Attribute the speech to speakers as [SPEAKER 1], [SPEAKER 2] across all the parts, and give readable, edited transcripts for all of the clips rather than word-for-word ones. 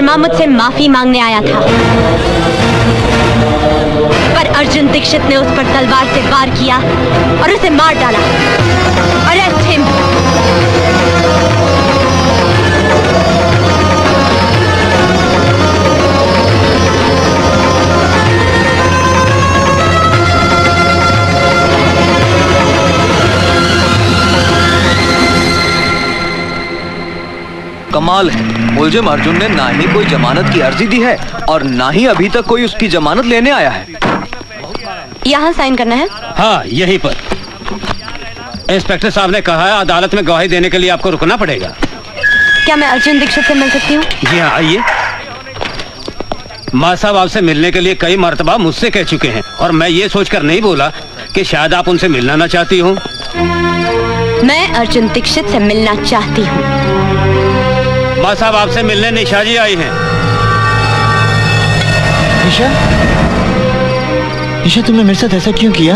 [SPEAKER 1] शर्मा मुझसे माफी मांगने आया था, पर अर्जुन दीक्षित ने उस पर तलवार से वार किया और उसे मार डाला। Arrest him.
[SPEAKER 2] कमाल है, मुलजिम अर्जुन ने ना ही कोई जमानत की अर्जी दी है और ना ही अभी तक कोई उसकी जमानत लेने आया है।
[SPEAKER 1] यहाँ साइन करना है?
[SPEAKER 3] हाँ, यहीं पर। इंस्पेक्टर साहब ने कहा है अदालत में गवाही देने के लिए आपको रुकना पड़ेगा।
[SPEAKER 1] क्या मैं अर्जुन दीक्षित से मिल सकती हूँ?
[SPEAKER 3] जी हाँ, आइए। माँ साहब आपसे मिलने के लिए कई मर्तबा मुझसे कह चुके हैं और मैं ये सोचकर नहीं बोला कि शायद आप उनसे मिलना ना चाहती हूँ।
[SPEAKER 1] मैं अर्जुन दीक्षित से मिलना चाहती हूँ।
[SPEAKER 3] माँ साहब आपसे मिलने निशा जी आई हैं।
[SPEAKER 4] निशा, निशा तुमने मेरे साथ ऐसा क्यों किया?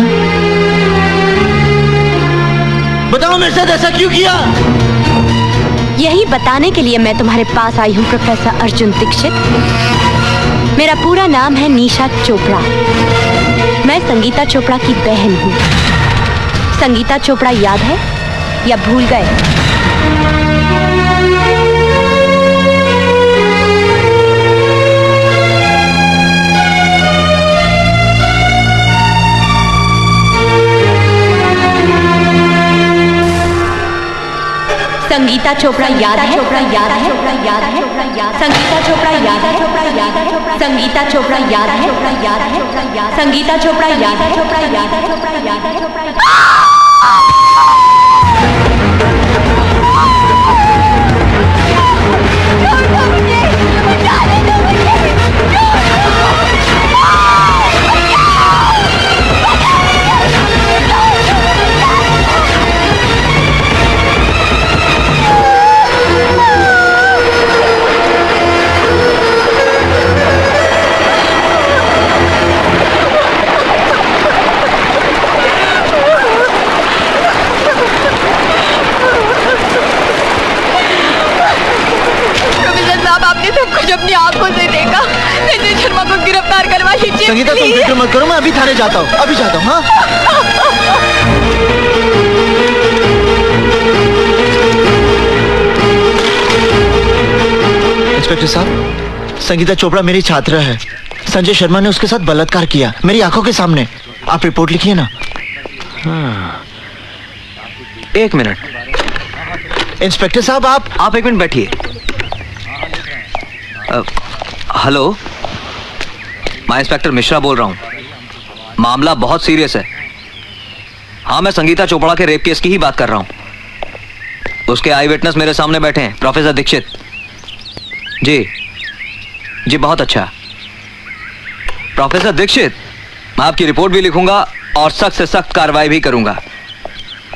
[SPEAKER 4] बताओ मेरे साथ ऐसा क्यों किया?
[SPEAKER 1] यही बताने के लिए मैं तुम्हारे पास आई हूँ प्रोफेसर अर्जुन दीक्षित। मेरा पूरा नाम है निशा चोपड़ा। मैं संगीता चोपड़ा की बहन हूँ। संगीता चोपड़ा याद है या भूल गए? संगीता चोपड़ा याद है? चोपड़ा याद है? चोपड़ा याद है? संगीता चोपड़ा याद है? चोपड़ा याद है? संगीता चोपड़ा याद है? चोपड़ा याद है? संगीता चोपड़ा याद है? चोपड़ा याद है? चोपड़ा याद है? चोपड़ा याद अपनी आंखों से देखा। संजय शर्मा को गिरफ्तार करवा लीजिए।
[SPEAKER 4] संगीता तुम फिक्र मत करो, मैं अभी थाने जाता हूँ, अभी जाता हूँ। हाँ, इंस्पेक्टर साहब, संगीता चोपड़ा मेरी छात्रा है। संजय शर्मा ने उसके साथ बलात्कार किया मेरी आंखों के सामने। आप रिपोर्ट लिखिए ना।
[SPEAKER 2] हाँ। एक मिनट
[SPEAKER 4] इंस्पेक्टर साहब,
[SPEAKER 2] आप एक मिनट बैठिए। हेलो, मैं इंस्पेक्टर मिश्रा बोल रहा हूँ। मामला बहुत सीरियस है। हाँ, मैं संगीता चोपड़ा के रेप केस की ही बात कर रहा हूँ। उसके आई विटनेस मेरे सामने बैठे हैं, प्रोफेसर दीक्षित। जी, बहुत अच्छा। प्रोफेसर दीक्षित, मैं आपकी रिपोर्ट भी लिखूंगा और सख्त से सख्त कार्रवाई भी करूंगा,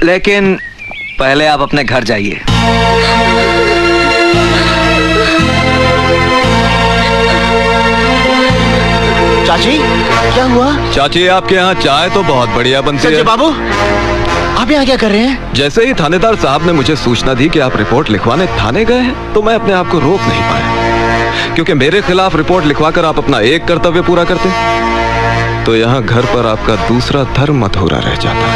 [SPEAKER 2] लेकिन पहले आप अपने घर जाइए।
[SPEAKER 4] चाची, क्या हुआ?
[SPEAKER 5] चाची, आपके यहाँ चाय तो बहुत बढ़िया बनती है।
[SPEAKER 4] बाबू, आप यहाँ क्या कर रहे हैं?
[SPEAKER 5] जैसे ही थानेदार साहब ने मुझे सूचना दी कि आप रिपोर्ट लिखवाने थाने गए हैं, तो मैं अपने आप को रोक नहीं पाया, क्योंकि मेरे खिलाफ रिपोर्ट लिखवाकर आप अपना एक कर्तव्य पूरा करते तो यहाँ घर पर आपका दूसरा धर्म अधूरा रह जाता।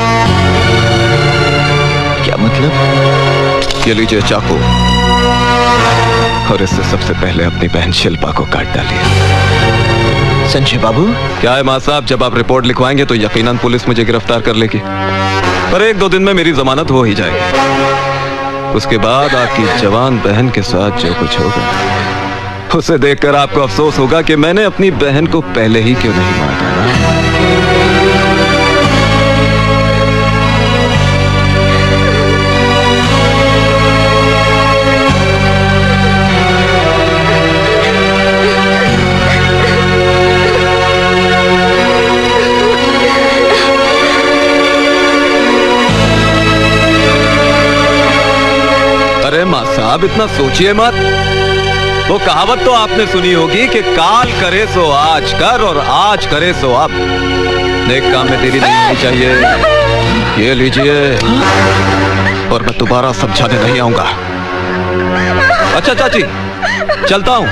[SPEAKER 4] क्या मतलब?
[SPEAKER 5] ये लीजिए चाकू, और इससे सबसे पहले अपनी बहन शिल्पा को काट डालिए।
[SPEAKER 4] संजय बाबू,
[SPEAKER 5] क्या है माँ साहब, जब आप रिपोर्ट लिखवाएंगे तो यकीनन पुलिस मुझे गिरफ्तार कर लेगी, पर 1-2 दिन में मेरी जमानत हो ही जाएगी। उसके बाद आपकी जवान बहन के साथ जो कुछ होगा उसे देखकर आपको अफसोस होगा कि मैंने अपनी बहन को पहले ही क्यों नहीं मार डाला। अरे माँ साहब, इतना सोचिए मत। वो कहावत तो आपने सुनी होगी कि काल करे सो आज कर और आज करे सो अब। नेक काम में देरी नहीं होनी चाहिए। ये लीजिए, और मैं दोबारा समझाने नहीं आऊंगा। अच्छा चाची, चलता हूँ।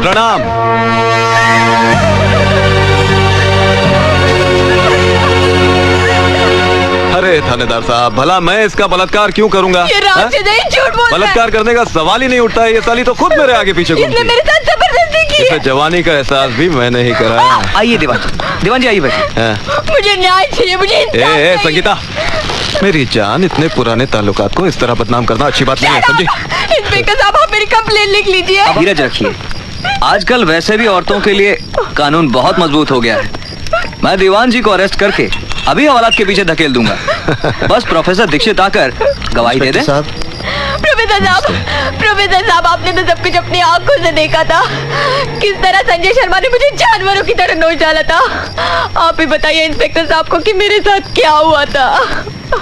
[SPEAKER 5] प्रणाम। अरे थानेदार साहब, भला मैं इसका बलात्कार क्यों करूंगा?
[SPEAKER 1] ये राक्षस है, झूठ बोल रहा है।
[SPEAKER 5] बलात्कार करने का सवाल ही नहीं उठता है। ये साली तो खुद मेरे आगे पीछे घूमती
[SPEAKER 1] इसने
[SPEAKER 5] है।
[SPEAKER 1] मेरे साथ जबरदस्ती की
[SPEAKER 5] इसे
[SPEAKER 1] है।
[SPEAKER 5] जवानी का एहसास भी मैंने ही कराया।
[SPEAKER 2] आइए दीवान जी आइए बैठिए।
[SPEAKER 5] हाँ।
[SPEAKER 1] मुझे न्याय चाहिए, मुझे इंसाफ चाहिए।
[SPEAKER 5] संगीता, मेरी जान, इतने पुराने ताल्लुकात को इस तरह बदनाम करना अच्छी बात नहीं है, समझी?
[SPEAKER 1] इंस्पेक्टर साहब, आप मेरी कंप्लेन लिख लीजिए।
[SPEAKER 2] धीरज रखिए। आजकल वैसे भी औरतों के लिए कानून बहुत मजबूत हो गया है। मैं दीवान जी को अरेस्ट करके अभी हवालात के पीछे धकेल दूंगा। बस प्रोफेसर दीक्षित आकर गवाही दे दे।
[SPEAKER 1] प्रोफेसर साहब, आपने तो सब कुछ अपनी आंखों से देखा था। किस तरह संजय शर्मा ने मुझे जानवरों की तरह नोच डाला था। आप ही बताइए इंस्पेक्टर साहब को कि मेरे साथ क्या हुआ था।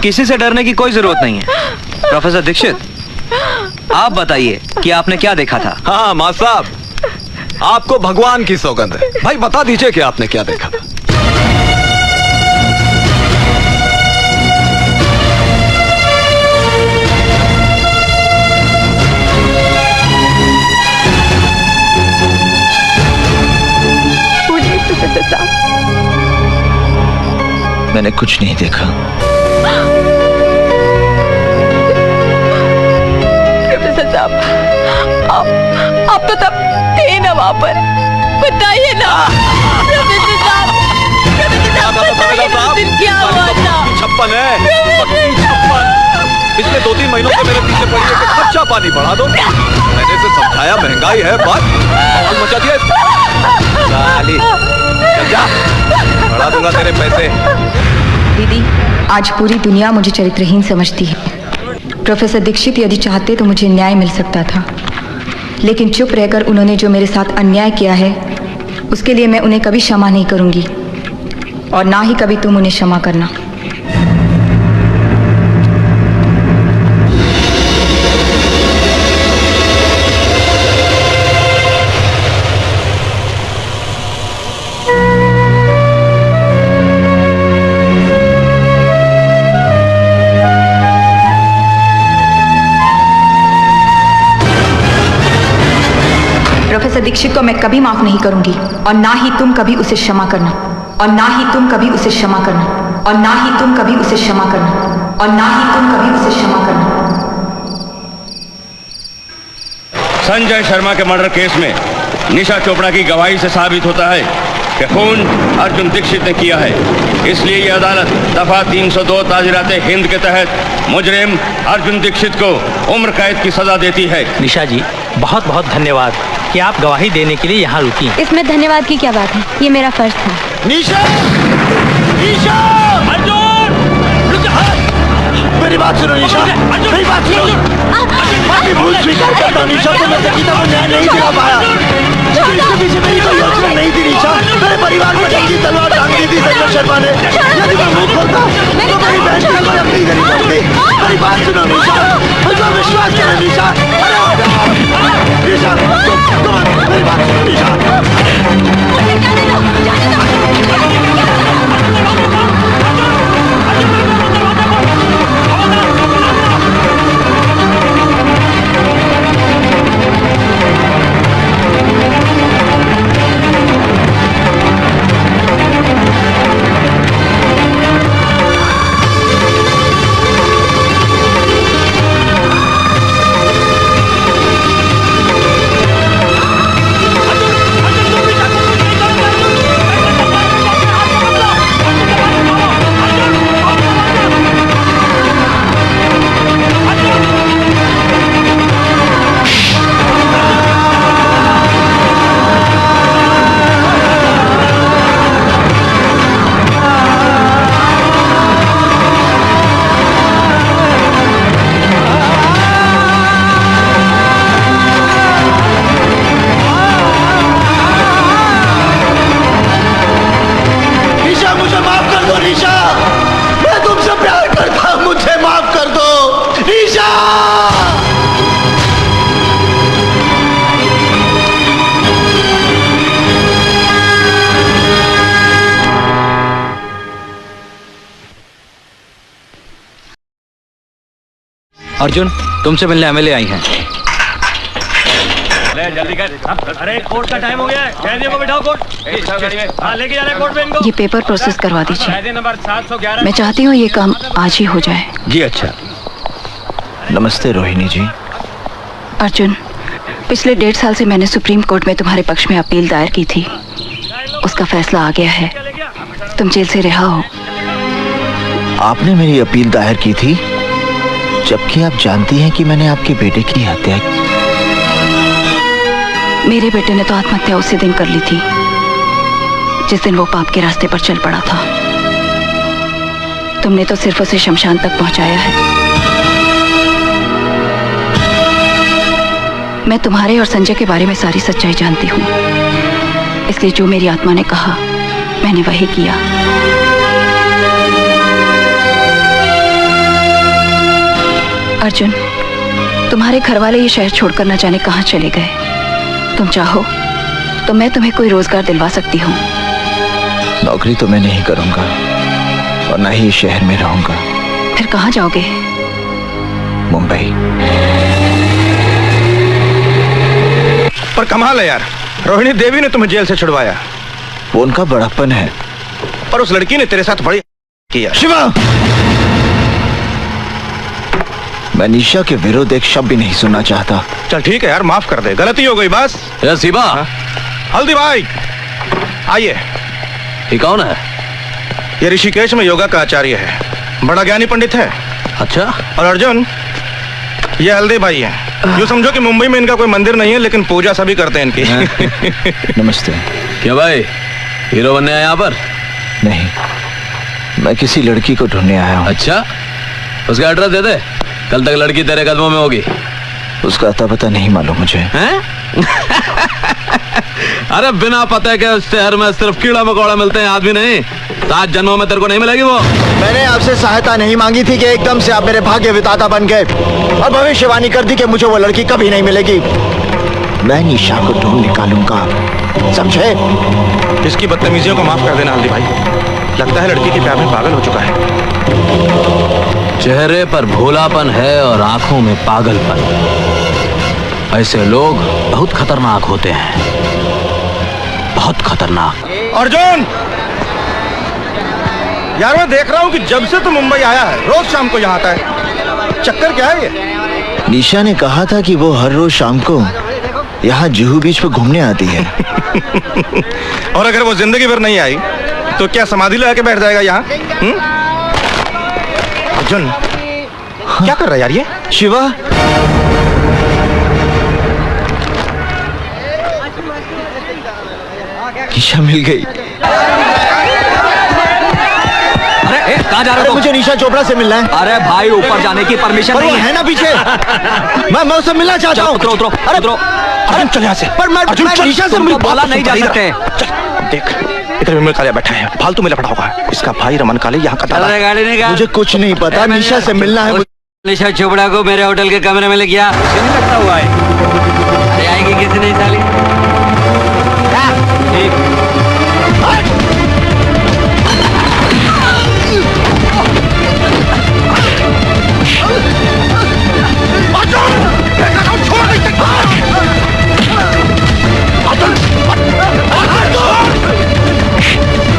[SPEAKER 2] किसी से डरने की कोई जरूरत नहीं है। प्रोफेसर दीक्षित, आप बताइए कि आपने क्या देखा था?
[SPEAKER 5] हाँ मां साहब, आपको भगवान की सौगंध है। भाई बता दीजिए कि आपने क्या देखा था।
[SPEAKER 1] प्रोफेसर साहब,
[SPEAKER 4] मैंने कुछ नहीं देखा।
[SPEAKER 1] प्रोफेसर साहब, आप तो तब थे ना वहां पर, बताइए ना। प्रोफेसर साहब, बताइए ना उस दिन क्या हुआ था।
[SPEAKER 5] 56 है, 56। पिछले 2-3 महीनों से मेरे पीछे पड़ी है कि कच्चा पानी बढ़ा दो। मैंने इसे समझाया, महंगाई है, बात माहौल मचा दिया। साली, चल जा, बढ़ा दूंगा तेरे पैसे।
[SPEAKER 6] दीदी, आज पूरी दुनिया मुझे चरित्रहीन समझती है। प्रोफेसर दीक्षित यदि चाहते तो मुझे न्याय मिल सकता था, लेकिन चुप रहकर उन्होंने जो मेरे साथ अन्याय किया है उसके लिए मैं उन्हें कभी क्षमा नहीं करूंगी, और ना ही कभी तुम उन्हें क्षमा करना। प्रोफेसर दीक्षित को मैं कभी माफ नहीं करूंगी, और ना ही तुम कभी उसे क्षमा करना, और ना ही तुम कभी उसे क्षमा करना, और ना ही तुम कभी उसे क्षमा करना, और ना ही तुम कभी उसे क्षमा करना।
[SPEAKER 3] संजय शर्मा के मर्डर केस में निशा चोपड़ा की गवाही से साबित होता है कि खून अर्जुन दीक्षित ने किया है। इसलिए ये अदालत दफा 302 ताजीराते हिंद के तहत मुजरिम अर्जुन दीक्षित को उम्र कैद की सजा देती है।
[SPEAKER 7] निशा जी, बहुत बहुत धन्यवाद कि आप गवाही देने के लिए यहाँ रुकी।
[SPEAKER 1] इसमें धन्यवाद की क्या बात है, ये मेरा फर्ज था।
[SPEAKER 4] निशा! निशा!
[SPEAKER 7] अर्जुन!
[SPEAKER 4] मेरी बात सुनो निशा, मेरी बात सुनो। मैं भी भूल स्वीकार करता हूँ निशा, तो मैं संगीता को न्याय नहीं दिला पाया, लेकिन इसके पीछे मेरी कोई योजना नहीं थी निशा। मेरे परिवार पर जंगी तलवार टांग दी थी संजय शर्मा ने। यदि मैं मुंह खोलता तो मेरी बहन की कोई अपनी करनी पड़ती। मेरी बात सुनो निशा, मुझे विश्वास करो निशा। निशा, तुम मेरी बात सुनो निशा।
[SPEAKER 7] अर्जुन, तुमसे मिलने एमएलए आई हैं।
[SPEAKER 3] अरे जल्दी कर। अरे कोर्ट का टाइम हो गया है, कैदियों को बिठाओ कोर्ट। हाँ लेके जाना कोर्ट में इनको।
[SPEAKER 6] ये पेपर प्रोसेस करवा दीजिए।
[SPEAKER 3] कैदी नंबर 711।
[SPEAKER 6] मैं चाहती हूँ ये काम आज ही हो जाए।
[SPEAKER 4] जी अच्छा। नमस्ते रोहिणी जी।
[SPEAKER 6] अर्जुन, पिछले 1.5 साल से मैंने सुप्रीम कोर्ट में तुम्हारे पक्ष में अपील दायर की थी। उसका फैसला आ गया है, तुम जेल से रिहा हो।
[SPEAKER 4] आपने मेरी अपील दायर की थी, जबकि आप जानती हैं कि मैंने आपके बेटे की हत्या की।
[SPEAKER 6] मेरे बेटे ने तो आत्महत्या उसी दिन कर ली थी जिस दिन वो पाप के रास्ते पर चल पड़ा था। तुमने तो सिर्फ उसे शमशान तक पहुंचाया है। मैं तुम्हारे और संजय के बारे में सारी सच्चाई जानती हूँ, इसलिए जो मेरी आत्मा ने कहा मैंने वही किया। अर्जुन, तुम्हारे घर वाले ये शहर छोड़कर न जाने कहाँ चले गए। तुम चाहो तो मैं तुम्हें कोई रोजगार दिलवा सकती हूँ।
[SPEAKER 4] नौकरी तो मैं नहीं करूंगा और न ही इस शहर में रहूंगा।
[SPEAKER 6] फिर कहाँ जाओगे?
[SPEAKER 4] मुंबई।
[SPEAKER 8] पर कमाल है यार, रोहिणी देवी ने तुम्हें जेल से छुड़वाया।
[SPEAKER 4] वो उनका बड़प्पन है।
[SPEAKER 8] पर उस लड़की ने तेरे साथ बड़ी किया।
[SPEAKER 4] शिवा, मैं निशा के विरुद्ध एक शब्द भी नहीं सुनना चाहता।
[SPEAKER 8] चल ठीक है यार, माफ कर दे, गलती हो गई बस।
[SPEAKER 5] शिवा,
[SPEAKER 8] हल्दी भाई आइए।
[SPEAKER 5] ये कौन है?
[SPEAKER 8] ये ऋषिकेश में योगा का आचार्य है, बड़ा ज्ञानी पंडित है।
[SPEAKER 5] अच्छा।
[SPEAKER 8] और अर्जुन, ये हल्दी भाई है। यूँ समझो कि मुंबई में इनका कोई मंदिर नहीं है, लेकिन पूजा सभी करते हैं इनकी।
[SPEAKER 4] नमस्ते।
[SPEAKER 5] क्या भाई, हीरो बनने आया यहाँ पर?
[SPEAKER 4] नहीं, मैं किसी लड़की को ढूंढने आया हूँ।
[SPEAKER 5] अच्छा, उसका एड्रेस दे दे, कल तक लड़की तेरे कदमों में होगी।
[SPEAKER 4] उसका अता पता नहीं मालूम मुझे।
[SPEAKER 5] हैं? अरे बिना पते के उस शहर में सिर्फ कीड़ा मकोड़ा मिलते हैं, आदमी नहीं। 7 जन्मों में तेरे को नहीं मिलेगी वो।
[SPEAKER 4] मैंने आपसे सहायता नहीं मांगी थी कि एकदम से आप मेरे भाग्य विधाता बन गए और भविष्यवाणी कर दी कि मुझे वो लड़की कभी नहीं मिलेगी। मैं निशा को ढूंढ निकालूंगा, समझे?
[SPEAKER 8] इसकी बदतमीजियों को माफ कर देना हल्दी भाई। लगता है लड़की के प्यार में पागल हो चुका है।
[SPEAKER 5] चेहरे पर भोलापन है और आंखों में पागलपन। ऐसे लोग बहुत खतरनाक होते हैं, बहुत खतरनाक।
[SPEAKER 8] अर्जुन यार, मैं देख रहा हूँ कि जब से तू मुंबई आया है रोज शाम को यहाँ आता है। चक्कर क्या है ये?
[SPEAKER 4] निशा ने कहा था कि वो हर रोज शाम को यहाँ जुहू बीच पर घूमने आती है।
[SPEAKER 8] और अगर वो जिंदगी भर नहीं आई तो क्या समाधि लगा के बैठ जाएगा यहाँ? अर्जुन, क्या कर रहा है यार ये?
[SPEAKER 4] शिवा, निशा मिल गई।
[SPEAKER 2] अरे कहाँ जा रहे हो?
[SPEAKER 4] मुझे निशा चोपड़ा से मिलना है।
[SPEAKER 2] अरे भाई, ऊपर जाने की परमिशन नहीं
[SPEAKER 4] है ना पीछे। मैं उससे मिलना चाहता हूँ।
[SPEAKER 2] उतरो।
[SPEAKER 8] अर्जुन चल यहाँ से।
[SPEAKER 4] पर मैं निशा से
[SPEAKER 2] बोला नहीं जा सकते।
[SPEAKER 8] देख, इधर विमल कालिया बैठा है, फालतू में लपड़ा होगा। इसका भाई रमन कालिया यहाँ का दादा।
[SPEAKER 2] गाड़ी निकाल।
[SPEAKER 4] मुझे कुछ नहीं पता, निशा से मिलना है।
[SPEAKER 2] निशा चोपड़ा को मेरे होटल के कमरे में ले गया।
[SPEAKER 3] लगता हुआ है।
[SPEAKER 2] अरे आएगी किसी नहीं साली।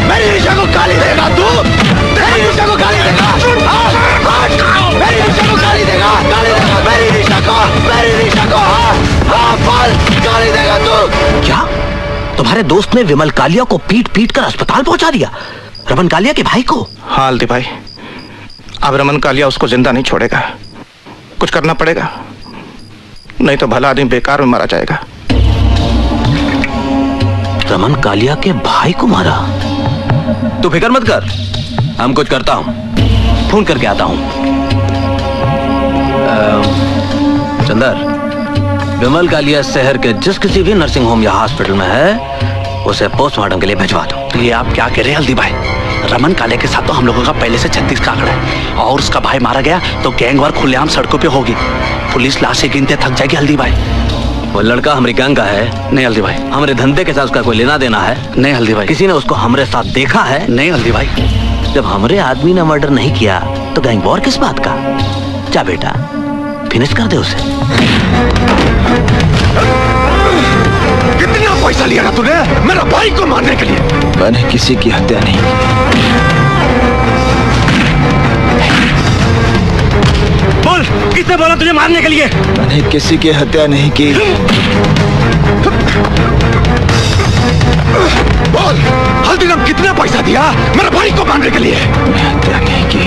[SPEAKER 4] मेरी निशा को गाली देगा तू? मेरी निशा को गाली देगा? मेरी निशा को गाली देगा? मेरी निशा को गाली देगा तू?
[SPEAKER 9] क्या तुम्हारे दोस्त ने विमल कालिया को पीट पीट कर अस्पताल पहुंचा दिया? रमन कालिया के भाई को?
[SPEAKER 8] हाँ हल्दी भाई, अब रमन कालिया उसको जिंदा नहीं छोड़ेगा। कुछ करना पड़ेगा, नहीं तो भला आदमी बेकार में मारा जाएगा।
[SPEAKER 9] रमन कालिया के भाई को मारा?
[SPEAKER 5] तू फिक्र मत कर, हम कुछ करता हूं, फोन करके आता हूं। चंदर, विमल कालिया शहर के जिस किसी भी नर्सिंग होम या हॉस्पिटल में है, उसे पोस्टमार्टम के लिए भिजवा दो।
[SPEAKER 9] ये आप क्या कह रहे हैं हल्दी भाई? रमन कालिया के साथ तो हम लोगों का पहले से 36 का आंकड़ा है, और उसका भाई मारा गया तो गैंगवार खुलेआम सड़कों पे होगी। पुलिस लाशें गिनते थक जाएगी हल्दी भाई।
[SPEAKER 5] वो लड़का हमारी गैंग का है।
[SPEAKER 9] नहीं हल्दी भाई।
[SPEAKER 5] हमारे धंधे के साथ उसका कोई लेना देना है?
[SPEAKER 9] नहीं हल्दी भाई।
[SPEAKER 5] किसी ने उसको हमारे साथ देखा है?
[SPEAKER 9] नहीं हल्दी भाई।
[SPEAKER 5] जब हमारे आदमी ने मर्डर नहीं किया तो गैंग वॉर किस बात का? जा बेटा, फिनिश कर दे उसे।
[SPEAKER 4] पैसा लिया ना तूने मेरा भाई को मारने के लिए? मैंने किसी की हत्या नहीं की।
[SPEAKER 3] बोल, किसने बोला तुझे मारने के लिए?
[SPEAKER 4] मैंने किसी की हत्या नहीं की। बोल, हल्दीराम कितना पैसा दिया मेरे भाई को मारने के लिए? मैं हत्या नहीं की।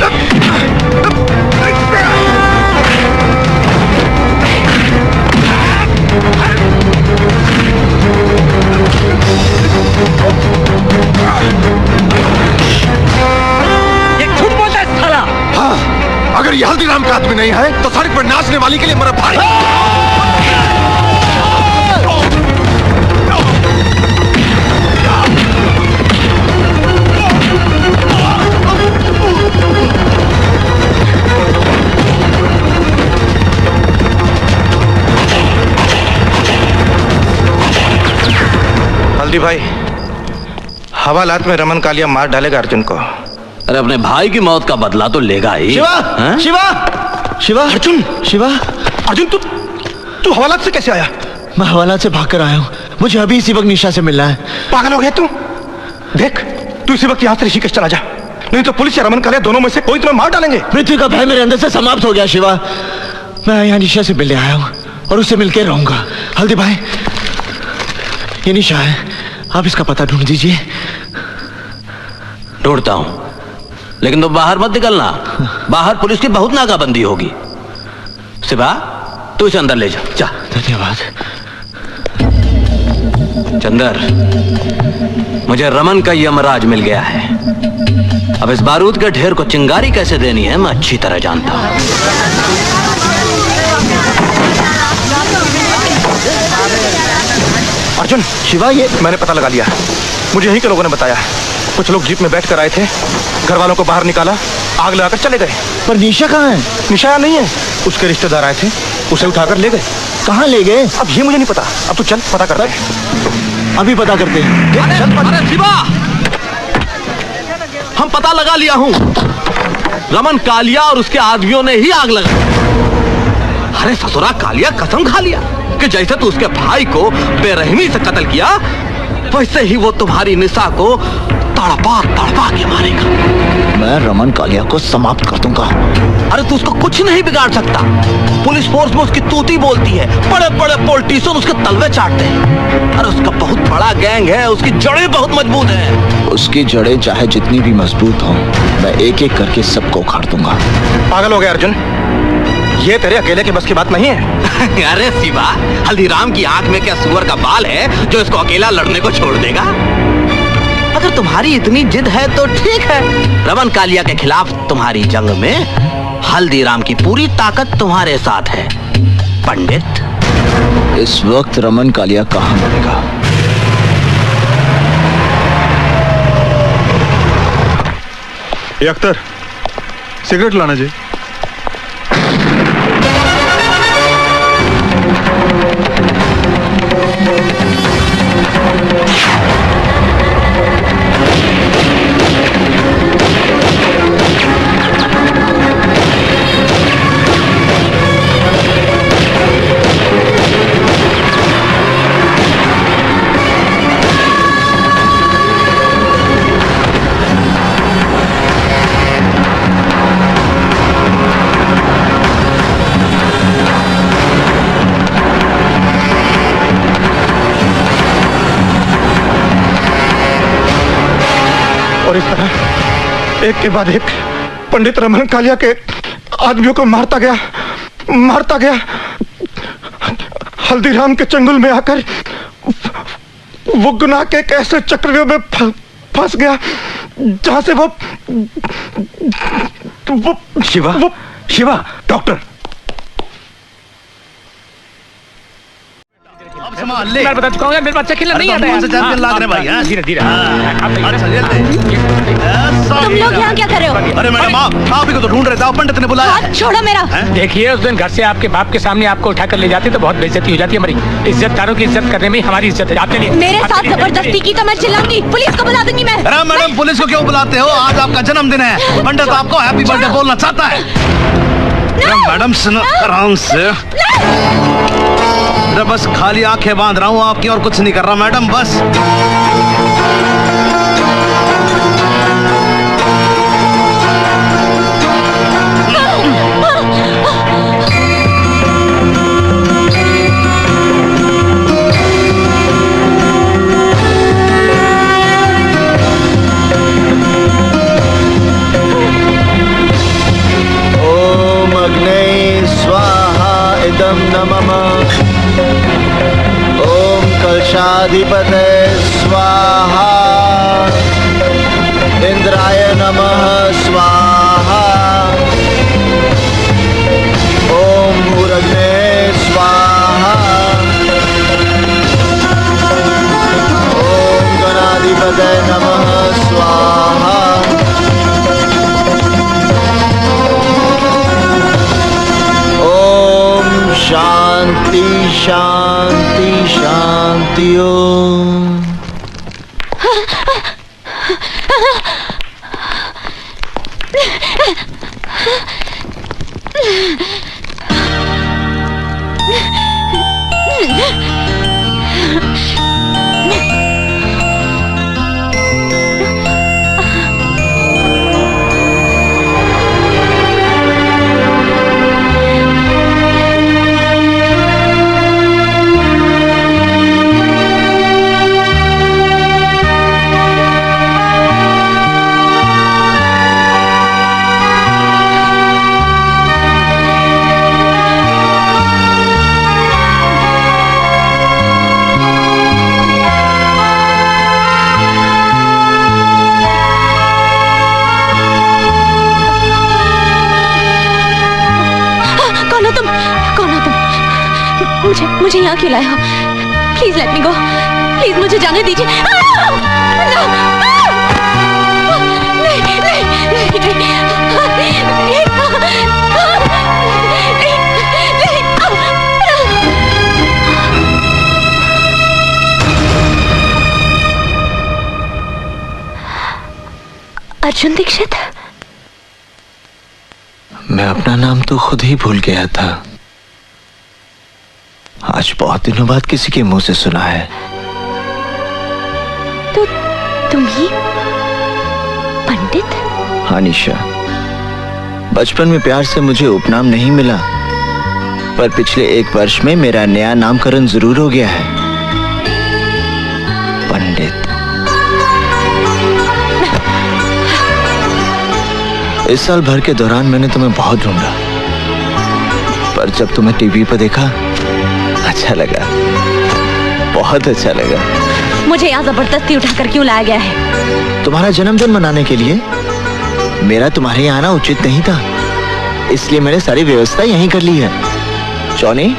[SPEAKER 3] ये झूठ बोलता है साला।
[SPEAKER 4] हाँ, अगर ये हल्दीराम का आदमी नहीं है तो सड़क पर नाचने वाली के लिए मेरा भाई।
[SPEAKER 8] हल्दी भाई, हवालात में रमन कालिया मार डालेगा अर्जुन को।
[SPEAKER 9] अरे अपने भाई की मौत का बदला तो लेगा ही।
[SPEAKER 4] शिवा, शिवा, शिवा,
[SPEAKER 8] अर्जुन,
[SPEAKER 4] शिवा,
[SPEAKER 8] अर्जुन तू हवालात से कैसे आया?
[SPEAKER 4] मैं हवालात से भाग कर आया हूँ। मुझे अभी इसी वक्त निशा से मिलना है।
[SPEAKER 8] पागल हो गया तू? देख, तू इसी वक्त यहाँ से ऋषिकेश चला जा, नहीं तो पुलिस या रमन कालिया दोनों में से कोई तुम्हें मार डालेंगे।
[SPEAKER 4] पृथ्वी का भय मेरे अंदर से समाप्त हो गया शिवा। मैं यहाँ निशा से मिलने आया हूँ और उससे मिलकर रहूंगा। हल्दी भाई, ये निशा है, आप इसका पता ढूंढ दीजिए।
[SPEAKER 9] ढूंढता हूं, लेकिन तो बाहर मत निकलना, बाहर पुलिस की बहुत नाकाबंदी होगी। शिवा, तू इसे अंदर ले जा। जा।
[SPEAKER 4] धन्यवाद।
[SPEAKER 9] चंदर, मुझे रमन का यमराज मिल गया है। अब इस बारूद के ढेर को चिंगारी कैसे देनी है मैं अच्छी तरह जानता हूं।
[SPEAKER 8] अर्जुन, शिवा, ये मैंने पता लगा लिया। मुझे यहीं के लोगों ने बताया। कुछ लोग जीप में बैठ कर आए थे, घर वालों को बाहर निकाला, आग लगाकर चले गए।
[SPEAKER 4] पर निशा कहाँ है?
[SPEAKER 8] निशा यहाँ नहीं है। उसके रिश्तेदार आए थे, उसे उठाकर ले गए।
[SPEAKER 4] कहाँ ले गए?
[SPEAKER 8] अब ये मुझे नहीं पता। अब तू चल, पता करते हैं।
[SPEAKER 4] अभी पता करते हैं।
[SPEAKER 9] अरे शिवा, हम पता लगा लिया हूं। रमन कालिया और उसके आदमियों ने ही आग लगाई। अरे ससुरा कालिया कसम खा लिया कि जैसे तू उसके भाई को बेरहमी से कत्ल किया, वैसे ही वो तुम्हारी निशा को तड़पा तड़पा के मारेगा।
[SPEAKER 4] मैं रमन कालिया को समाप्त कर दूंगा।
[SPEAKER 9] अरे तू उसको कुछ नहीं बिगाड़ सकता। पुलिस फोर्स में उसकी तूती बोलती है, बड़े बड़े पॉलिटिशियन उसके तलवे चाटते हैं। अरे उसका बहुत बड़ा गैंग है, उसकी जड़ें बहुत मजबूत हैं।
[SPEAKER 4] उसकी जड़ें चाहे जितनी भी मजबूत हों, मैं एक एक करके सबको उखाड़ दूंगा।
[SPEAKER 8] पागल हो गया अर्जुन, ये तेरे अकेले के बस की बात नहीं है।
[SPEAKER 9] अरे शिवा, हल्दीराम की आंख में क्या सुअर का बाल है जो इसको अकेला लड़ने को छोड़ देगा? अगर तुम्हारी इतनी जिद है तो ठीक है। रमन कालिया के खिलाफ तुम्हारी जंग में हल्दीराम की पूरी ताकत तुम्हारे साथ है पंडित।
[SPEAKER 4] इस वक्त रमन कालिया कहाँ मिलेगा?
[SPEAKER 5] ये अख्तर, सिगरेट लाना जी।
[SPEAKER 8] और इस तरह एक के बाद एक पंडित रमन कालिया के आदमियों को मारता गया। हल्दीराम के चंगुल में आकर वो गुनाह के एक ऐसे चक्रव्यूह में फंस गया जहां से वो शिवा डॉक्टर।
[SPEAKER 7] मैं बता चुका हूँ मेरे बच्चा खेलना नहीं आता है।
[SPEAKER 3] चैंपियन लाग रहे भाई।
[SPEAKER 7] धीरे धीरे।
[SPEAKER 1] तुम लोग यहाँ क्या कर रहे हो?
[SPEAKER 3] अरे मैडम, आप ही को तो ढूंढ रहे थे, पंडित ने बुलाया।
[SPEAKER 1] हाथ छोड़ो मेरा।
[SPEAKER 7] देखिए, उस दिन घर से आपके बाप के सामने आपको उठाकर ले जाते तो बहुत बेइज्जती हो जाती है। हमारी इज्जतदारों की इज्जत करने में हमारी इज्जत है। आपके लिए
[SPEAKER 1] मेरे साथ जबरदस्ती की तो मैं चिल्लाऊंगी, पुलिस को बुला दूंगी मैं।
[SPEAKER 3] अरे मैडम, पुलिस को क्यों बुलाते हो? आज आपका जन्मदिन है, पंडित आपको हैप्पी बर्थडे बोलना चाहता है। मैडम सुनो आराम से।
[SPEAKER 10] अरे बस खाली आंखें बांध रहा हूँ आपकी, और कुछ नहीं कर रहा मैडम, बस।
[SPEAKER 4] इदं नमः। ओम कलशाधिपते स्वाहा। इंद्राय नमः स्वाहा। ओम भूरग्ने स्वाहा। ओम गणाधिपते नमः स्वाहा। शांति शांति शांति। ओम
[SPEAKER 1] मुझे यहाँ क्यों लाए हो? Please let me go, please मुझे जाने दीजिए। अर्जुन दीक्षित,
[SPEAKER 4] मैं अपना नाम तो खुद ही भूल गया था। आज बहुत दिनों बाद किसी के मुंह से सुना है।
[SPEAKER 1] तो तुम ही पंडित?
[SPEAKER 4] हाँ निशा, बचपन में प्यार से मुझे उपनाम नहीं मिला, पर पिछले 1 वर्ष में मेरा नया नामकरण जरूर हो गया है, पंडित। इस साल भर के दौरान मैंने तुम्हें बहुत ढूंढा, पर जब तुम्हें टीवी पर देखा अच्छा लगा, बहुत अच्छा लगा।
[SPEAKER 1] मुझे यहाँ जबरदस्ती उठाकर क्यों लाया गया है?
[SPEAKER 4] तुम्हारा जन्मदिन मनाने के लिए। मेरा तुम्हारे यहाँ आना उचित नहीं था, इसलिए मैंने सारी व्यवस्था यहीं कर ली है। जॉनी,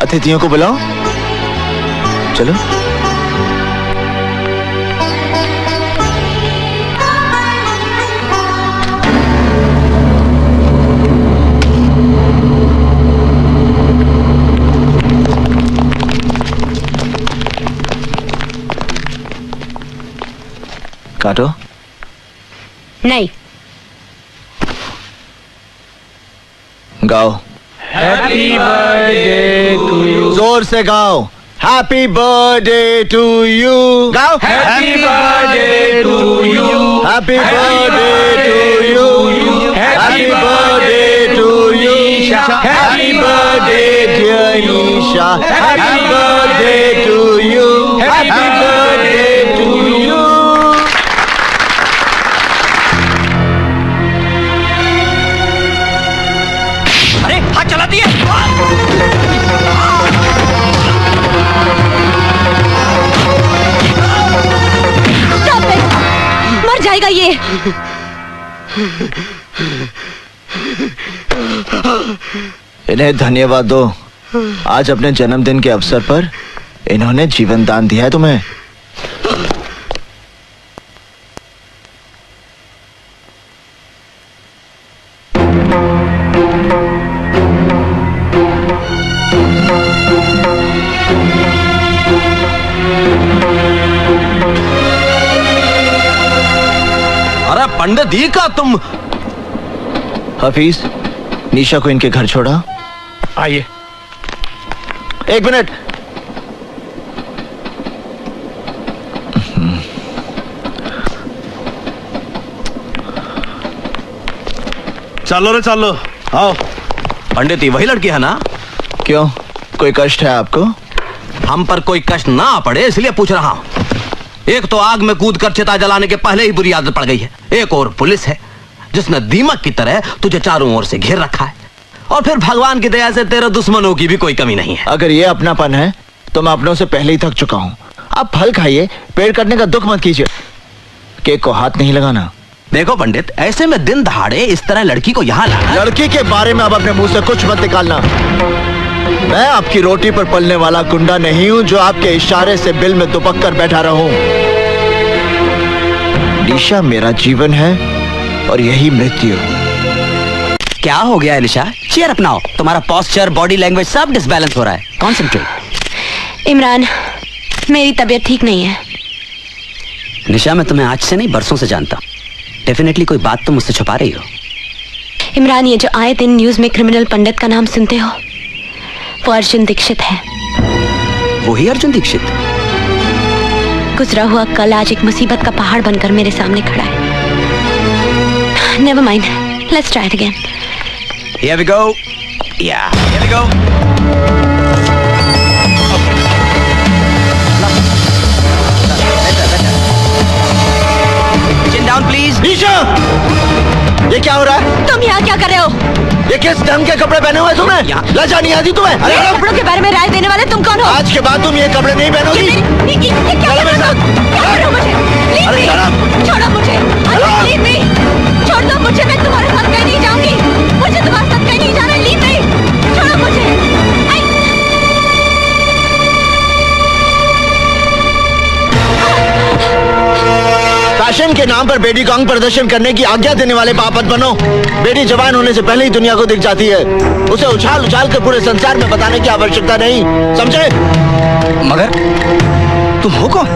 [SPEAKER 4] अतिथियों को बुलाओ। चलो। काटो।
[SPEAKER 1] नहीं।
[SPEAKER 4] गाओ।
[SPEAKER 7] Happy birthday to you.
[SPEAKER 4] जोर से गाओ। Happy birthday to you. गाओ।
[SPEAKER 7] Happy birthday to you.
[SPEAKER 4] Happy birthday to you. Happy birthday to you. Happy birthday dear Nisha. Happy birthday to you. Happy birthday to you.
[SPEAKER 2] अरे हाथ चला दिए।
[SPEAKER 1] मर जाएगा ये।
[SPEAKER 4] इन्हें धन्यवाद दो। आज अपने जन्मदिन के अवसर पर इन्होंने जीवन दान दिया है तुम्हें।
[SPEAKER 9] अरे पंडित जी का तुम।
[SPEAKER 4] हफीज, निशा को इनके घर छोड़ा।
[SPEAKER 8] आइए।
[SPEAKER 4] 1 मिनट।
[SPEAKER 10] चलो रे चलो, आओ।
[SPEAKER 9] पंडित, ये वही लड़की है ना?
[SPEAKER 4] क्यों, कोई कष्ट है आपको?
[SPEAKER 9] हम पर कोई कष्ट ना पड़े इसलिए पूछ रहा हूँ। एक तो आग में कूद कर चिता जलाने के पहले ही बुरी आदत पड़ गई है, एक और पुलिस है जिसने दीमक की तरह तुझे चारों ओर से घेर रखा है, और फिर भगवान की दया से तेरे दुश्मनों की भी कोई कमी नहीं है।
[SPEAKER 4] अगर ये अपनापन है तो मैं अपनों से पहले ही थक चुका हूँ। आप फल खाइए, पेड़ कटने का दुख मत कीजिए, केक को हाथ नहीं लगाना।
[SPEAKER 9] देखो पंडित, ऐसे में दिन दहाड़े इस तरह लड़की को यहाँ लाना।
[SPEAKER 4] लड़की के बारे में अब अपने मुंह से कुछ मत निकालना। मैं आपकी रोटी पर पलने वाला गुंडा नहीं हूं जो आपके इशारे से बिल में दुबक कर बैठा रहूं। निशा मेरा जीवन है और यही मृत्यु।
[SPEAKER 11] क्या हो गया निशा? चेयर अपनाओ, तुम्हारा पोस्चर, बॉडी लैंग्वेज सब डिसबैलेंस हो रहा है। कॉन्सेंट्रेट।
[SPEAKER 1] इमरान, मेरी तबीयत ठीक नहीं है।
[SPEAKER 11] निशा, मैं तुम्हें आज से नहीं बरसों से जानता हूँ। डेफिनेटली कोई बात तुम मुझसे छुपा रही हो।
[SPEAKER 1] इमरान, ये जो आए दिन न्यूज में क्रिमिनल पंडित का नाम सुनते हो, वो अर्जुन दीक्षित है।
[SPEAKER 11] वही अर्जुन दीक्षित?
[SPEAKER 1] गुजरा हुआ कल आज एक मुसीबत का पहाड़ बनकर मेरे सामने खड़ा है। Never mind, let's try it again.
[SPEAKER 11] Here we go. Yeah, here we go. Chin down, please.
[SPEAKER 4] निशा, ये क्या हो रहा है?
[SPEAKER 1] तुम यहाँ क्या कर रहे हो?
[SPEAKER 4] ये किस ढंग के कपड़े पहने हुए तुमने? लज्जा नहीं आती तुम्हें? अरे
[SPEAKER 1] कपड़ों के बारे में राय देने वाले तुम कौन हो?
[SPEAKER 4] आज के बाद तुम ये कपड़े नहीं पहनोगी।
[SPEAKER 1] ये क्या कर रहे हो? क्या कर रहे हो मुझे? Leave me! छोड़ो मुझे। Leave me! छोड़ दो मुझे, मैं तुम्हारे साथ कहीं नहीं जाऊंगी। मुझे तुम्हारे साथ कहीं नहीं जाना। Leave me! छोड़ो मुझे।
[SPEAKER 4] फैशन के नाम पर बेटी को अंग प्रदर्शन करने की आज्ञा देने वाले पाप मत बनो। बेटी जवान होने से पहले ही दुनिया को दिख जाती है, उसे उछाल उछाल कर पूरे संसार में बताने की आवश्यकता नहीं, समझे?
[SPEAKER 11] मगर तुम हो कौन?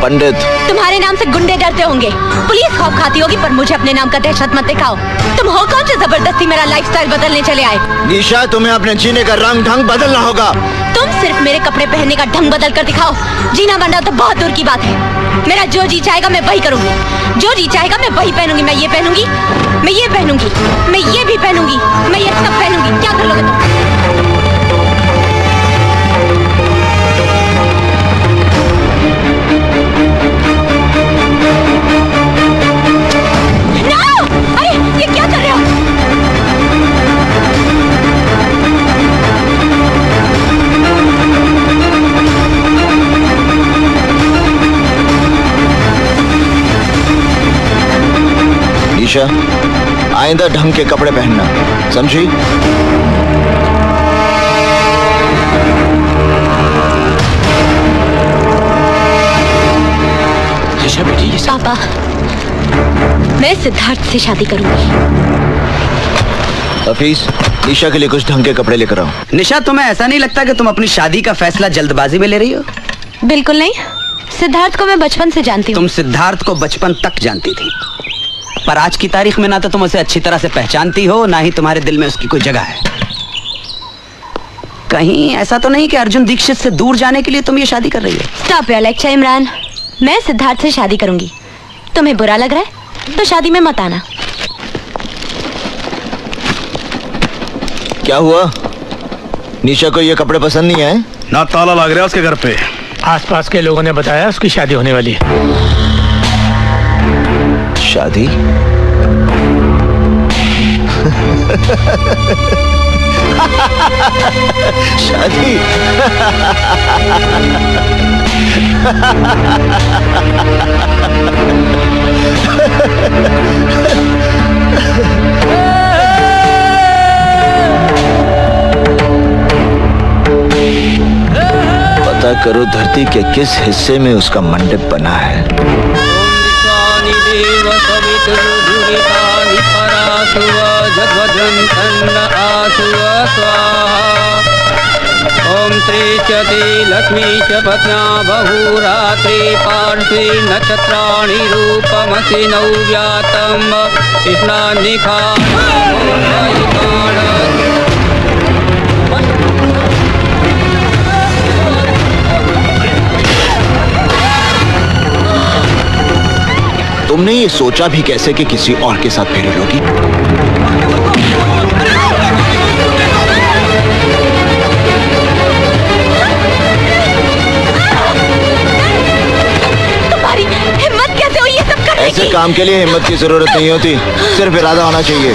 [SPEAKER 4] पंडित।
[SPEAKER 1] तुम्हारे नाम से गुंडे डरते होंगे, पुलिस खौफ खाती होगी, पर मुझे अपने नाम का दहशत मत दिखाओ। तुम हो कौन जो जबरदस्ती मेरा लाइफस्टाइल बदलने चले आए?
[SPEAKER 4] निशा, तुम्हें अपने जीने का रंग ढंग बदलना होगा।
[SPEAKER 1] तुम सिर्फ मेरे कपड़े पहनने का ढंग बदल कर दिखाओ, जीना मरना तो बहुत दूर की बात है। मेरा जो जी चाहेगा मैं वही करूंगी, जो जी चाहेगा मैं वही पहनूंगी। मैं ये पहनूंगी, मैं ये पहनूंगी, मैं ये भी पहनूंगी, मैं ये सब पहनूंगी। क्या कर लोगे तुम? ये क्या कर रहे हो?
[SPEAKER 4] निशा, आइंदा ढंग के कपड़े पहनना, समझी?
[SPEAKER 11] निशा बेटी, ये
[SPEAKER 1] पापा, मैं सिद्धार्थ से शादी करूंगी।
[SPEAKER 4] हफीज, निशा के लिए कुछ ढंग के कपड़े लेकर आओ।
[SPEAKER 11] निशा, तुम्हें ऐसा नहीं लगता कि तुम अपनी शादी का फैसला जल्दबाजी में ले रही हो?
[SPEAKER 1] बिल्कुल नहीं, सिद्धार्थ को मैं बचपन से जानती हूँ।
[SPEAKER 11] तुम सिद्धार्थ को बचपन तक जानती थी, पर आज की तारीख में ना तो तुम उसे अच्छी तरह से पहचानती हो, ना ही तुम्हारे दिल में उसकी कोई जगह है। कहीं ऐसा तो नहीं कि अर्जुन दीक्षित से दूर जाने के लिए तुम ये शादी कर रही हो?
[SPEAKER 1] स्टॉप योर लेक्चर इमरान, मैं सिद्धार्थ से शादी करूंगी। तुम्हें बुरा लग रहा है तो शादी में मत आना।
[SPEAKER 4] क्या हुआ? निशा को ये कपड़े पसंद नहीं आए?
[SPEAKER 10] ना ताला लग रहा है उसके घर पे।
[SPEAKER 7] आसपास के लोगों ने बताया उसकी शादी होने वाली है।
[SPEAKER 4] शादी? शादी? पता करो धरती के किस हिस्से में उसका मंडप बना है।
[SPEAKER 12] ओम श्री चति लक्ष्मी च पत्ना बहुरात्रि पार्श्वे नक्षत्राणि रूपमसि नव्यातम स्नानिखा
[SPEAKER 4] तुमने ये सोचा भी कैसे कि किसी और के साथ फेरे लोगी?
[SPEAKER 1] तुम्हारी हिम्मत कैसे हुई ये सब करने
[SPEAKER 4] ऐसे
[SPEAKER 1] की?
[SPEAKER 4] काम के लिए हिम्मत की जरूरत नहीं होती, सिर्फ इरादा होना चाहिए।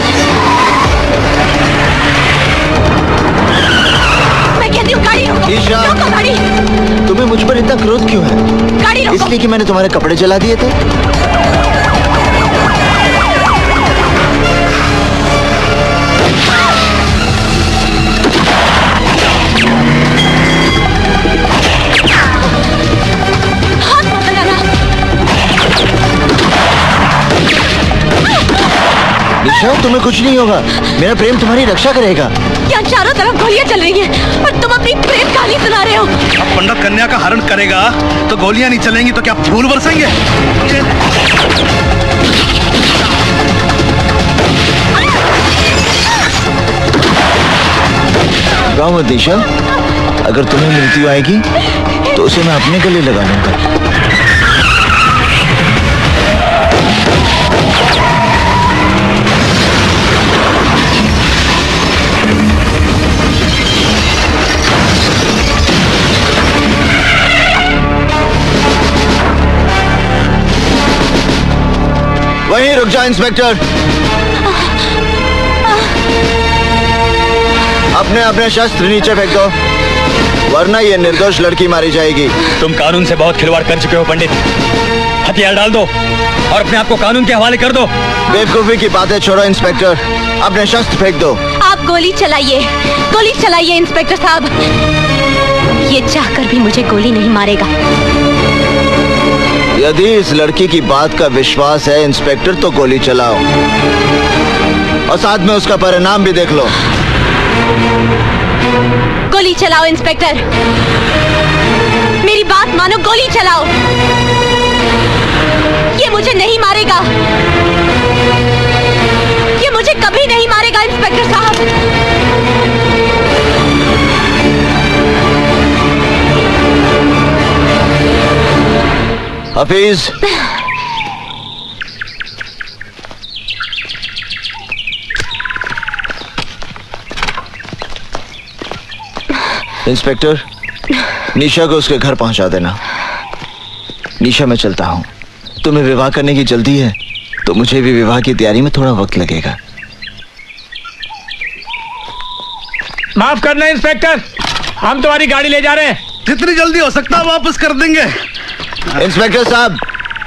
[SPEAKER 1] मैं कहती हूँ गाड़ी रोको।
[SPEAKER 4] ईशा।
[SPEAKER 1] रोको गाड़ी।
[SPEAKER 4] तुम्हें मुझ पर इतना क्रोध क्यों है?
[SPEAKER 1] गाड़ी रोको।
[SPEAKER 4] इसलिए कि मैंने तुम्हारे कपड़े जला दिए थे?
[SPEAKER 1] हाथ मत लगाना।
[SPEAKER 4] निशा, तुम्हें कुछ नहीं होगा। मेरा प्रेम तुम्हारी रक्षा करेगा।
[SPEAKER 1] यहाँ चारों तरफ गोलियां चल रही हैं और तुम अपनी प्रेम कहानी सुना रहे हो।
[SPEAKER 10] अब पंडित कन्या का हरण करेगा तो गोलियां नहीं चलेंगी तो क्या फूल बरसेंगे?
[SPEAKER 4] गाँव मत निशा, अगर तुम्हें मृत्यु आएगी तो उसे मैं अपने गले लगा लूंगा। वहीं रुक जा इंस्पेक्टर। अपने अपने शस्त्र नीचे फेंक दो, वरना ये निर्दोष लड़की मारी जाएगी।
[SPEAKER 13] तुम कानून से बहुत खिलवाड़ कर चुके हो पंडित। हथियार डाल दो और अपने आप को कानून के हवाले कर दो।
[SPEAKER 4] बेवकूफी की बातें छोड़ो इंस्पेक्टर, अपने शस्त्र फेंक दो।
[SPEAKER 1] आप गोली चलाइए इंस्पेक्टर साहब। ये चाहकर भी मुझे गोली नहीं मारेगा।
[SPEAKER 4] यदि इस लड़की की बात का विश्वास है इंस्पेक्टर, तो गोली चलाओ और साथ में उसका परिणाम भी देख लो।
[SPEAKER 1] गोली चलाओ इंस्पेक्टर, मेरी बात मानो, गोली चलाओ। ये मुझे नहीं मारेगा, ये मुझे कभी नहीं मारेगा इंस्पेक्टर साहब।
[SPEAKER 4] हफीज, इंस्पेक्टर, निशा को उसके घर पहुंचा देना। निशा, मैं चलता हूं। तुम्हें विवाह करने की जल्दी है तो मुझे भी विवाह की तैयारी में थोड़ा वक्त लगेगा।
[SPEAKER 7] माफ करना इंस्पेक्टर, हम तुम्हारी गाड़ी ले जा रहे हैं।
[SPEAKER 10] जितनी जल्दी हो सकता है वापस कर देंगे।
[SPEAKER 4] इंस्पेक्टर साहब,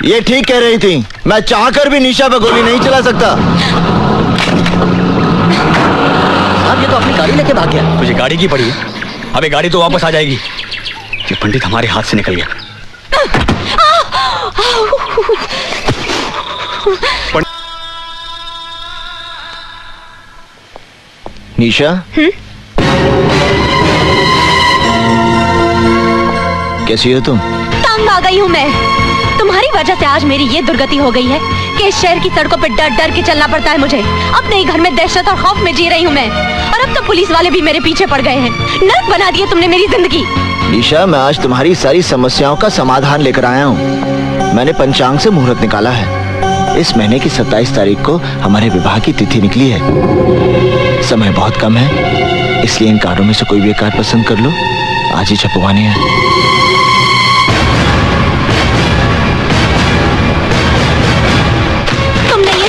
[SPEAKER 4] ये ठीक कह रही थी। मैं चाहकर भी निशा पर गोली नहीं चला सकता।
[SPEAKER 11] आप ये तो अपनी गाड़ी लेके भाग गया।
[SPEAKER 13] मुझे गाड़ी की पड़ी है, अबे गाड़ी तो वापस आ जाएगी। ये पंडित हमारे हाथ से निकल गया।
[SPEAKER 4] निशा, कैसी हो तुम?
[SPEAKER 1] तंग आ गई हूँ मैं। तुम्हारी वजह से आज मेरी ये दुर्गति हो गई है कि इस शहर की सड़कों पर डर डर के चलना पड़ता है मुझे। अपने ही घर में दहशत और खौफ में जी रही हूँ मैं, और अब तो पुलिस वाले भी मेरे पीछे पड़ गए हैं। नर्क बना दिए तुमने मेरी जिंदगी।
[SPEAKER 4] निशा, मैं आज तुम्हारी सारी समस्याओं का समाधान लेकर आया हूँ। मैंने पंचांग से मुहूर्त निकाला है। इस महीने की 27 तारीख को हमारे विवाह की तिथि निकली है। समय बहुत कम है, इसलिए इन कार्डों में से कोई भी एक कार्ड पसंद कर लो। आज ही छपवाने हैं।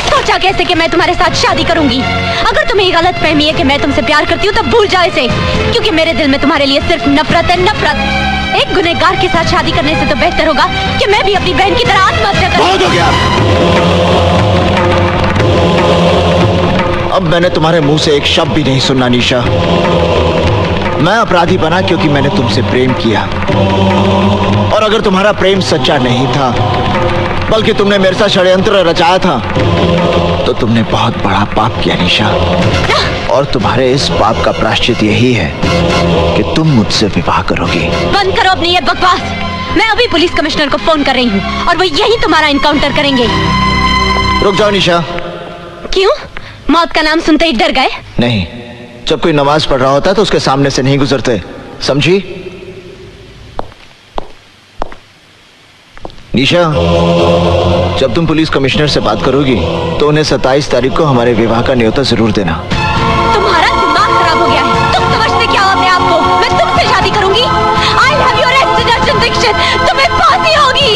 [SPEAKER 1] सोचा कैसे कि मैं तुम्हारे साथ शादी करूंगी? अगर तुम्हें गलत फहमी है कि मैं तुमसे प्यार करती हूँ, तब भूल जाओ इसे, क्योंकि मेरे दिल में तुम्हारे लिए सिर्फ नफरत है, नफरत। एक गुनहगार के साथ शादी करने से तो बेहतर होगा कि मैं भी अपनी बहन की तरह आत्महत्या करूं।
[SPEAKER 4] बहुत हो गया। अब मैंने तुम्हारे मुंह से एक शब्द भी नहीं सुनना निशा। मैं अपराधी बना क्योंकि मैंने तुमसे प्रेम किया, और अगर तुम्हारा प्रेम सच्चा नहीं था बल्कि तुमने मेरे साथ षड्यंत्र रचाया था, तो तुमने बहुत बड़ा पाप किया निशा। और तुम्हारे इस पाप का प्रायश्चित यही है कि तुम मुझसे विवाह करोगी।
[SPEAKER 1] बंद करो अपनी ये बकवास। मैं अभी पुलिस कमिश्नर को फोन कर रही हूँ और वो यही तुम्हारा इनकाउंटर करेंगे।
[SPEAKER 4] रुक जाओ निशा।
[SPEAKER 1] क्यों? मौत का नाम सुनते ही डर गए?
[SPEAKER 4] नहीं, जब कोई नमाज पढ़ रहा होता है तो उसके सामने से नहीं गुजरते, समझी? निशा, जब तुम पुलिस कमिश्नर से बात करोगी तो उन्हें 27 तारीख को हमारे विवाह का न्योता जरूर देना।
[SPEAKER 1] तुम्हारा दिमाग खराब हो गया है। तुम समझते क्या हो अपने आप को? मैं तुमसे शादी करूंगी। I'll have you arrested, Arjun Dixit. तुम्हें फांसी होगी।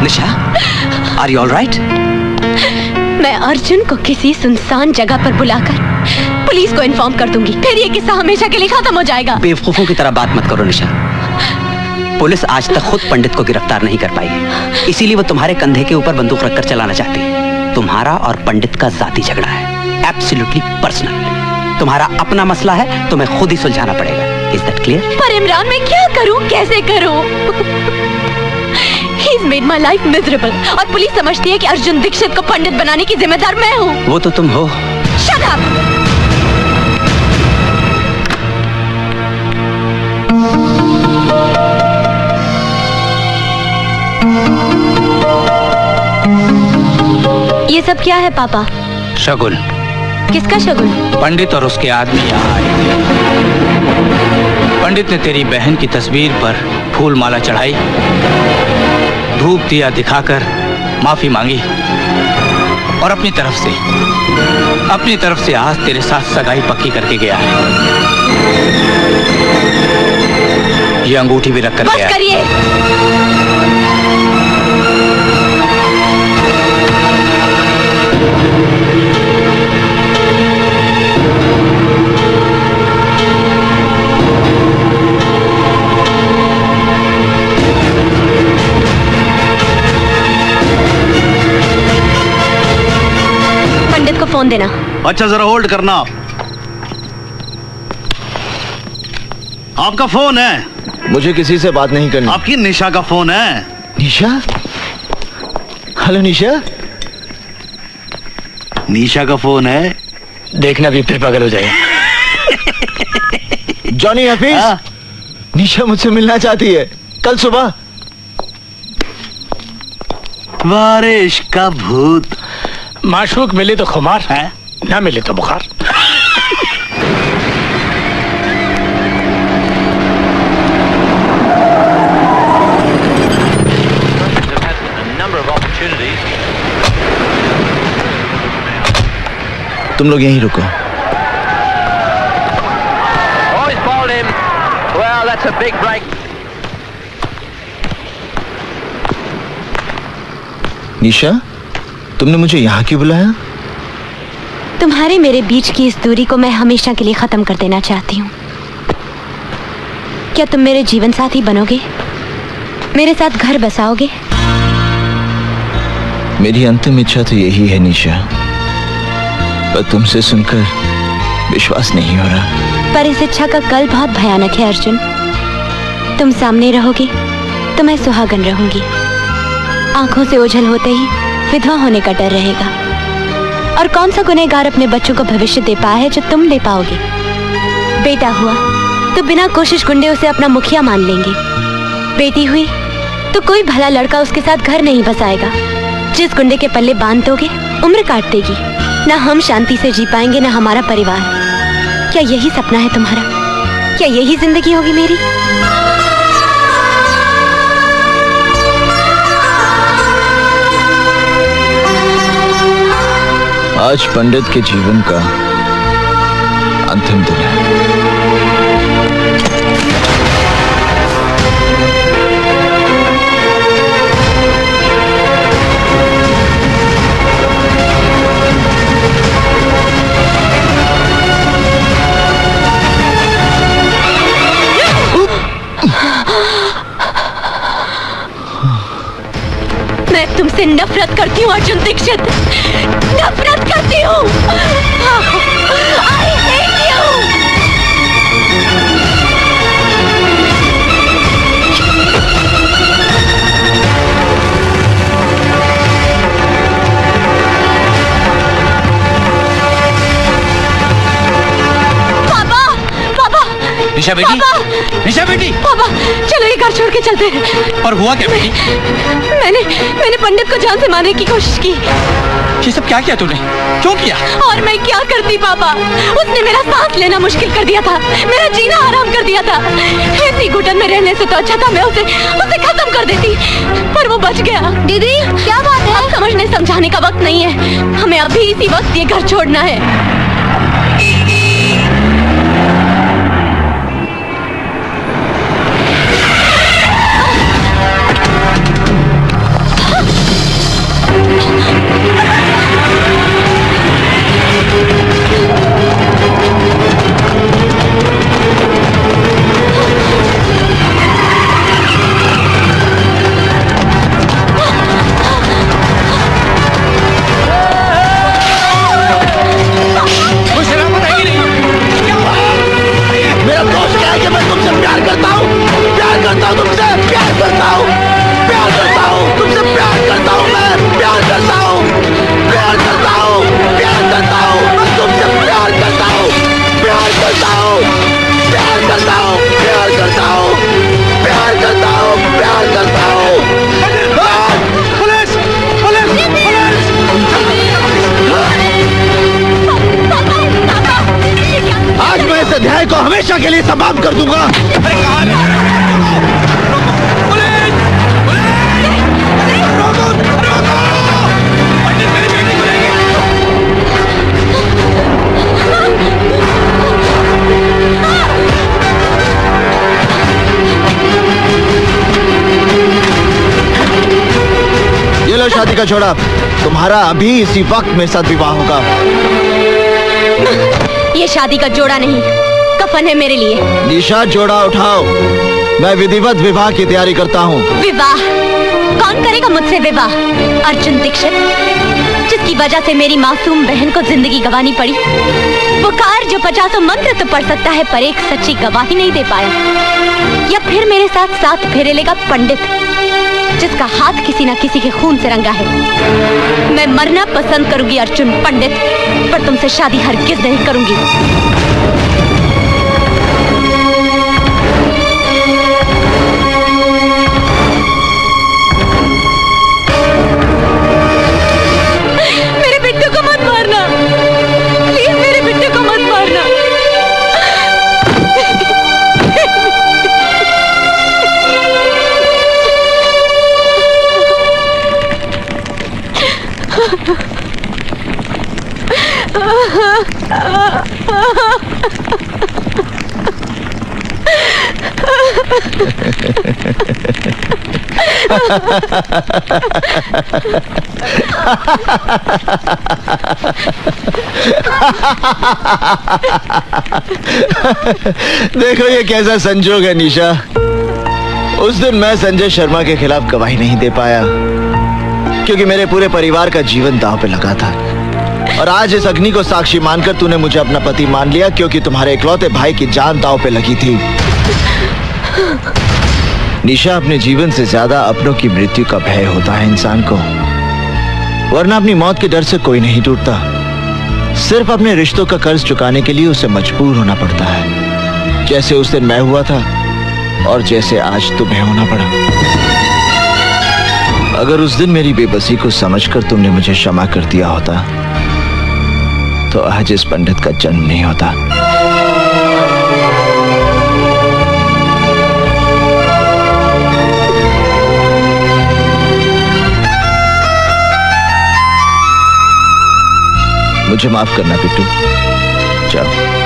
[SPEAKER 11] निशा, are you all right?
[SPEAKER 1] मैं अर्जुन को किसी सुनसान जगह पर बुलाकर पुलिस को इन्फॉर्म कर दूंगी। फिर ये किस्सा हमेशा के लिए खत्म हो जाएगा।
[SPEAKER 11] बेवकूफों की तरह बात मत करो निशा। पुलिस आज तक खुद पंडित को गिरफ्तार नहीं कर पाई, इसीलिए वो तुम्हारे कंधे के ऊपर बंदूक रखकर चलाना चाहती है। तुम्हारा और पंडित का जाती झगड़ा है, एब्सोल्युटली पर्सनल। तुम्हारा अपना मसला है, तुम्हें खुद ही सुलझाना पड़ेगा। Is that clear?
[SPEAKER 1] पर इमरान, मैं क्या करूं, कैसे करूं? He's made my life miserable और पुलिस समझती है कि अर्जुन दीक्षित को पंडित बनाने की जिम्मेदार मैं हूँ।
[SPEAKER 11] वो तो तुम हो।
[SPEAKER 1] Shut up! ये सब क्या है पापा?
[SPEAKER 7] शगुन।
[SPEAKER 1] किसका शगुन?
[SPEAKER 7] पंडित और उसके आदमी यहाँ आए थे। पंडित ने तेरी बहन की तस्वीर पर फूल माला चढ़ाई, धूप दिया दिखाकर माफी मांगी और अपनी तरफ से आज तेरे साथ सगाई पक्की करके गया है। ये अंगूठी भी रख कर गया।
[SPEAKER 1] बस करिए। पंडित को फोन देना।
[SPEAKER 10] अच्छा जरा होल्ड करना। आपका फोन है?
[SPEAKER 4] मुझे किसी से बात नहीं करनी।
[SPEAKER 10] आपकी निशा का फोन है।
[SPEAKER 4] निशा? हेलो निशा।
[SPEAKER 10] निशा का फोन है।
[SPEAKER 7] देखना भी फिर पागल हो जाएगा।
[SPEAKER 4] जॉनी हफीज, निशा मुझसे मिलना चाहती है कल सुबह।
[SPEAKER 10] बारिश का भूत।
[SPEAKER 7] माशूक मिले तो खुमार है, ना मिले तो बुखार।
[SPEAKER 4] तुम लोग यहीं रुको। निशा, तुमने मुझे यहाँ क्यों बुलाया?
[SPEAKER 1] तुम्हारे मेरे बीच की इस दूरी को मैं हमेशा के लिए खत्म कर देना चाहती हूँ। क्या तुम मेरे जीवन साथी बनोगे? मेरे साथ घर बसाओगे?
[SPEAKER 4] मेरी अंतिम इच्छा तो यही है निशा, पर तुमसे सुनकर विश्वास नहीं हो रहा।
[SPEAKER 1] पर इस इच्छा का कल बहुत भयानक है अर्जुन। तुम सामने रहोगे तो मैं सुहागन रहूंगी। आंखों से ओझल होते ही विधवा होने का डर रहेगा। और कौन सा गुनहगार अपने बच्चों को भविष्य दे पाया है जो तुम ले पाओगे? बेटा हुआ तो बिना कोशिश गुंडे उसे अपना मुखिया मान लेंगे। बेटी हुई तो कोई भला लड़का उसके साथ घर नहीं बसाएगा। जिस गुंडे के पल्ले बांध दोगे उम्र काट देगी। ना हम शांति से जी पाएंगे ना हमारा परिवार। क्या यही सपना है तुम्हारा? क्या यही जिंदगी होगी मेरी?
[SPEAKER 4] आज पंडित के जीवन का अंतिम दिन है।
[SPEAKER 1] मैं तुमसे नफरत करती हूँ अर्जुन दीक्षित, नफरत करती हूँ। I hate you।
[SPEAKER 7] निशा बेटी, निशा बेटी।
[SPEAKER 1] पापा चलो ये घर छोड़ के चलते हैं।
[SPEAKER 7] और हुआ क्या बेटी?
[SPEAKER 1] मैंने पंडित को जान से मारने की कोशिश की।
[SPEAKER 7] ये सब क्या किया तूने? क्यों किया?
[SPEAKER 1] और मैं क्या करती पापा, उसने मेरा सांस लेना मुश्किल कर दिया था, मेरा जीना हराम कर दिया था। ऐसी घुटन में रहने से तो अच्छा था मैं उसे खत्म कर देती, पर वो बच गया। दीदी क्या बात है? अब समझने समझाने का वक्त नहीं है, हमें अभी इसी वक्त ये घर छोड़ना है।
[SPEAKER 4] अध्याय को हमेशा के लिए समाप्त कर दूंगा। ये लो शादी का छोड़ा, तुम्हारा अभी इसी वक्त मेरे साथ विवाह होगा।
[SPEAKER 1] ये शादी का जोड़ा नहीं, कफन है मेरे लिए।
[SPEAKER 4] निशा जोड़ा उठाओ, मैं विधिवत विवाह की तैयारी करता हूँ।
[SPEAKER 1] विवाह? कौन करेगा मुझसे विवाह? अर्जुन दीक्षित, जिसकी वजह से मेरी मासूम बहन को जिंदगी गंवानी पड़ी। पुकार जो 50 मंत्र तो पढ़ सकता है पर एक सच्ची गवाही नहीं दे पाया। या फिर मेरे साथ 7 फेरे लेगा पंडित, जिसका हाथ किसी न किसी के खून से रंगा है। मैं मरना पसंद करूंगी अर्जुन पंडित, पर तुमसे शादी हरगिज नहीं करूंगी। मेरे बिट्टू को मत मारना, प्लीज मेरे बिट्टू को मत मारना।
[SPEAKER 4] देखो ये कैसा संजोग है निशा। उस दिन मैं संजय शर्मा के खिलाफ गवाही नहीं दे पाया क्योंकि मेरे पूरे परिवार का जीवन दांव पे लगा था, और आज इस अग्नि को साक्षी मानकर तूने मुझे अपना पति मान लिया क्योंकि तुम्हारे इकलौते भाई की जान दांव पे लगी थी। निशा, अपने जीवन से ज्यादा अपनों की मृत्यु का भय होता है इंसान को, वरना अपनी मौत के डर से कोई नहीं टूटता। सिर्फ अपने रिश्तों का कर्ज चुकाने के लिए उसे मजबूर होना पड़ता है, जैसे उस दिन मैं हुआ था और जैसे आज तुम्हें होना पड़ा। अगर उस दिन मेरी बेबसी को समझकर तुमने मुझे क्षमा कर दिया होता तो आज इस पंडित का जन्म नहीं होता। मुझे माफ करना बिट्टू, जाओ।